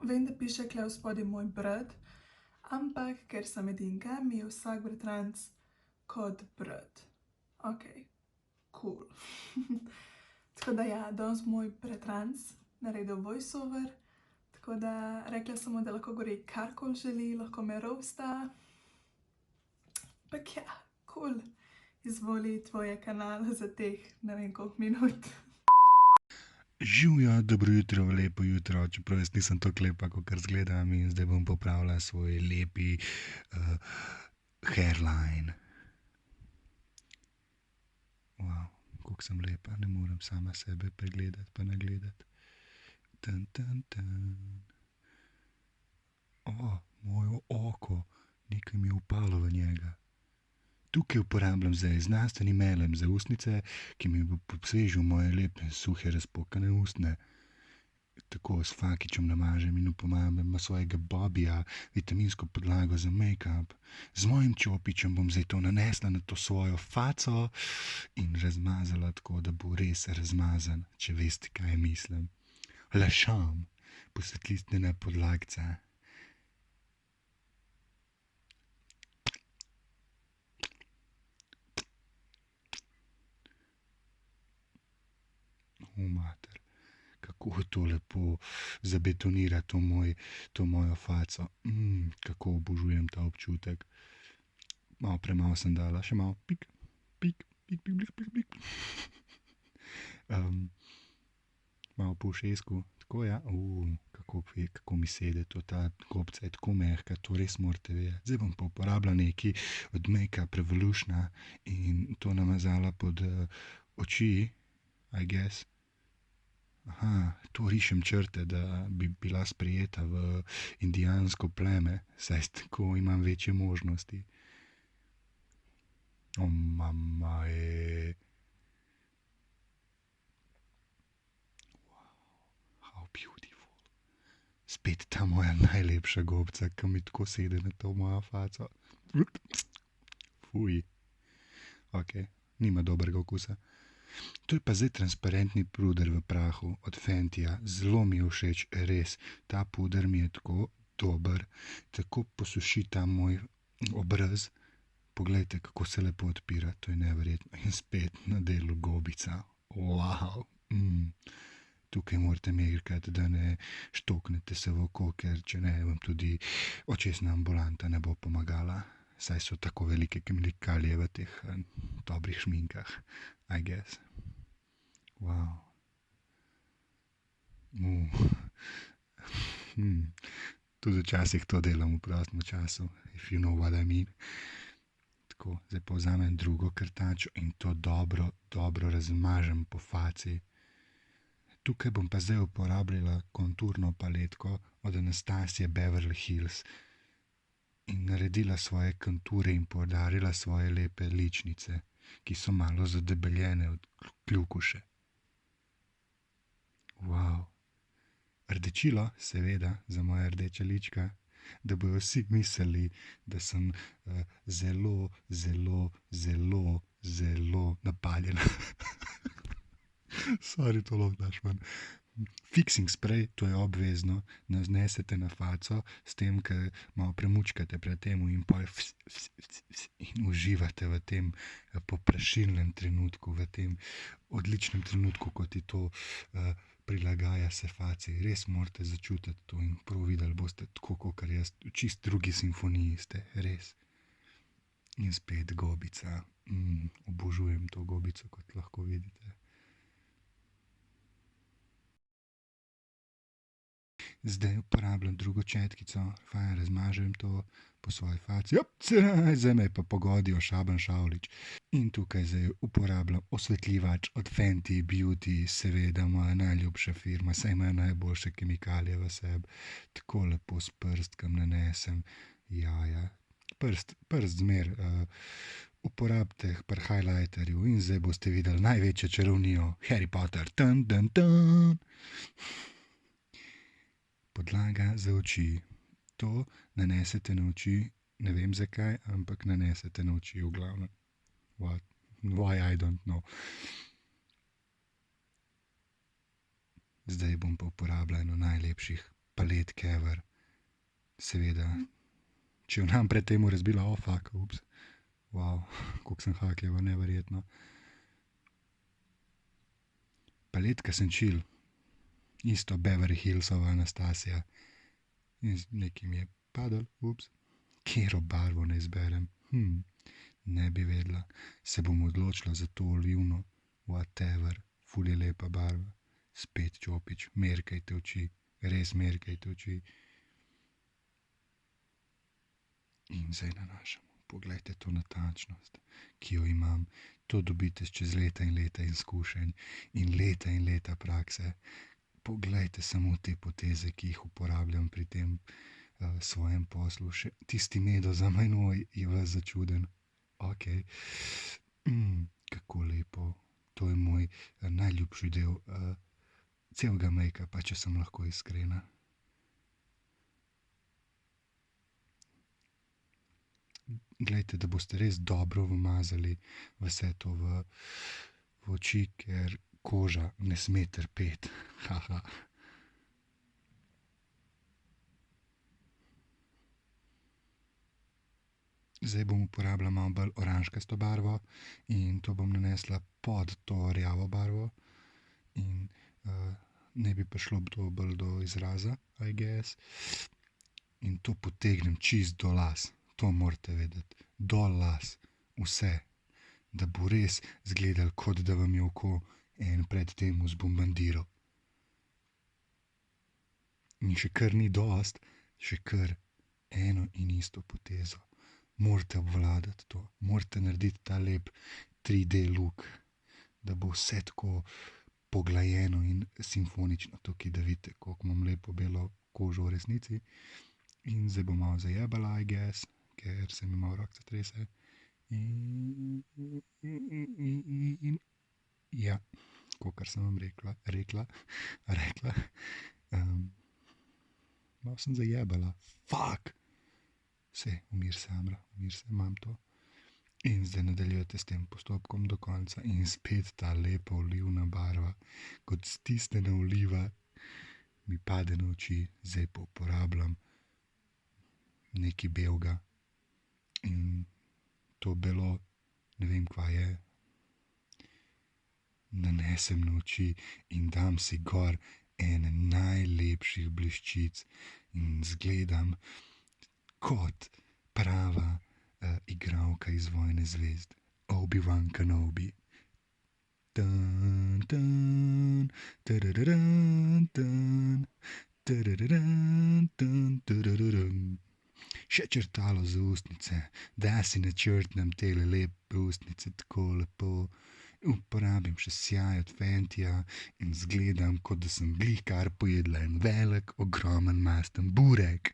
Vem, da piše tule spodaj moj brat, ampak ker sem edinka, mi je vsak bratranec kot brat. Okej, cool. Tako da ja, danes bo moj bratranec naredil voiceover, tako da rekla sem mu, da lahko govori karkoli želi, lahko me roasta. Ampak ja, cool. Izvoli tvoje kanale za teh ne vem koliko minut. Živjo, dobro jutro, lepo jutro, čeprav jaz nisem tako lepa, kot izgledam in zdaj bom popravila svoj lepi hairline. Wow, koliko sem lepa, ne morem sama sebe pregledati pa nagledati. Moje oko, nekaj mi je upalo v njega. Tukaj uporabljam zdaj znanstveni melem za ustnice, ki mi bo posvežil moje lepe, suhe, razpokane ustne. Tako s fakičem namažem in upomabim svojega Bobija, vitaminsko podlago za make-up. Z mojim čopičem bom zdaj to nanesla na to svojo faco in razmazala tako, da bo res razmazan, če veste, kaj mislim. Lašam, posvetlistnena podlagca. Mater, kako to lepo zabetonira to mojo faco. Kako obožujem ta občutek. Malo premalo sem dala, še malo pik. Malo po ušesku, tako ja, kako mi sede to, ta gobca je tako mehka, to res morate vedeti. Zdaj bom pa uporabila nekaj od Make-up Revolutiona in to namazala pod oči, I guess. Aha, to rišem črte, da bi bila sprejeta v indijansko pleme, saj tako imam večje možnosti. Mama je... Wow, how beautiful. Spet ta moja najlepša gobca, ki mi tako sede na to mojo faco. Fuj. Ok, nima dobrega okusa. To je pa zdaj transparentni puder v prahu od Fentija. Zelo mi je všeč, res. Ta puder mi je tako dober, tako posuši ta moj obraz. Poglejte, kako se lepo odpira, to je neverjetno. In spet na delu gobica. Wow. Tukaj morate merkati, da ne štoknete se v oko, ker če ne, vam tudi očesna ambulanta ne bo pomagala. Saj so tako velike kemikalije v teh dobrih šminkah, I guess. Wow. Tudi včasih to delam v prostem času, if you know what I mean. Tako, zdaj pa vzamem drugo krtačo in to dobro razmažem po faci. Tukaj bom pa zdaj uporabljala konturno paletko od Anastasie Beverly Hills in naredila svoje konture in poudarila svoje lepe ličnice, ki so malo zadebeljene od kljukuše. Wow. Rdečilo, seveda, za moja rdeča lička, da bojo vsi mislili, da sem zelo napaljena. Sorry, to lahko daš ven. Fixing spray, to je obvezno, nanesete na faco, s tem, ker malo premučkate pred tem in in uživate v tem poprašilnem trenutku, v tem odličnem trenutku, ko ti to prilagaja se faci. Res morate začutiti to in prav videli boste tako, kot jaz, v čist drugi simfoniji ste, res. In spet gobica. Obožujem to gobico, kot lahko vidite. Zdaj uporabljam drugo četkico, fajn razmažem to po svoji faci. Zdaj me pa pogodijo Šaban Šavlič. In tukaj zdaj uporabljam osvetljivač od Fenty Beauty, seveda moja najljubša firma, saj imajo najboljše kemikalije v sebi. Tako lepo s prstkam nanesem. Ja. Prst zmer uporabite pri highlighterju in zdaj boste videli največjo čarovnijo, Harry Potter. Podlaga za oči. To nanesete na oči, ne vem zakaj, ampak nanesete na oči v glavnem. Why I don't know. Zdaj bom pa uporabljal eno najlepših palet kever. Seveda, če jo nam pred temu razbila, fuck, ups. Wow, koliko sem hakljeva, neverjetno. Paletka senčil, isto Beverly Hillsova Anastasija. In z nekim je padal, ups. Kjero barvo ne izberem? Ne bi vedela. Se bom odločila za to olivno, whatever, ful je lepa barva. Spet čopič, merkajte oči, res merkajte oči. In zdaj nanašamo. Poglejte to natančnost, ki jo imam. To dobite čez leta in leta izkušenj in leta prakse. Poglejte samo te poteze, ki jih uporabljam pri tem svojem poslu. Še tisti medo za menoj je vas začuden. Ok. Kako lepo. To je moj najljubši del celega make-upa, če sem lahko iskrena. Glejte, da boste res dobro vmazali vse to v oči, ker koža ne sme trpeti. Haha. Zdaj bom uporabljala malo bolj oranžkasto barvo in to bom nanesla pod to rjavo barvo. In ne bi prišlo to bolj do izraza, I guess. In to potegnem čist do las. To morate vedeti. Do las. Vse. Da bo res zgledal, kot da vam je oko en pred tem zbombardiral. In še kar ni dost, še kar eno in isto potezo. Morate obvladati to. Morate narediti ta lep 3D look. Da bo vse tako poglajeno in simfonično. Tukaj da vidite, koliko imam lepo belo kožo v resnici. In zdaj bom malo zajebala, I guess, ker se mi malo rokica trese. In ja, kakor sem vam rekla. Malo sem zajebala. Fuck! Vse, umir se, Amra, umir se, imam to. In zdaj nadaljujete s tem postopkom do konca in spet ta lepa olivna barva, kot stisnjena oliva, mi pade na oči. Zdaj pa uporabljam nekaj belega in to belo, ne vem kva je, nanesem na oči in dam si gor ene najlepših bleščic in zgledam kot prava igralka iz Vojne zvezd, Obi-Wan Kenobi. Dun, dun, tadadadun, dun, tadadadun, dun, tadadadun. Še črtalo za ustnice, da si načrtnem tele lepe ustnice tako lepo. Uporabim še sijaj od Fentija in zgledam, kot da sem glihkar pojedla en velik, ogromen masten burek.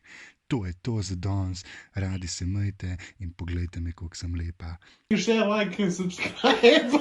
To je to za danes, radi se myjte in poglejte me, koliko sem lepa. Share, like and subscribe.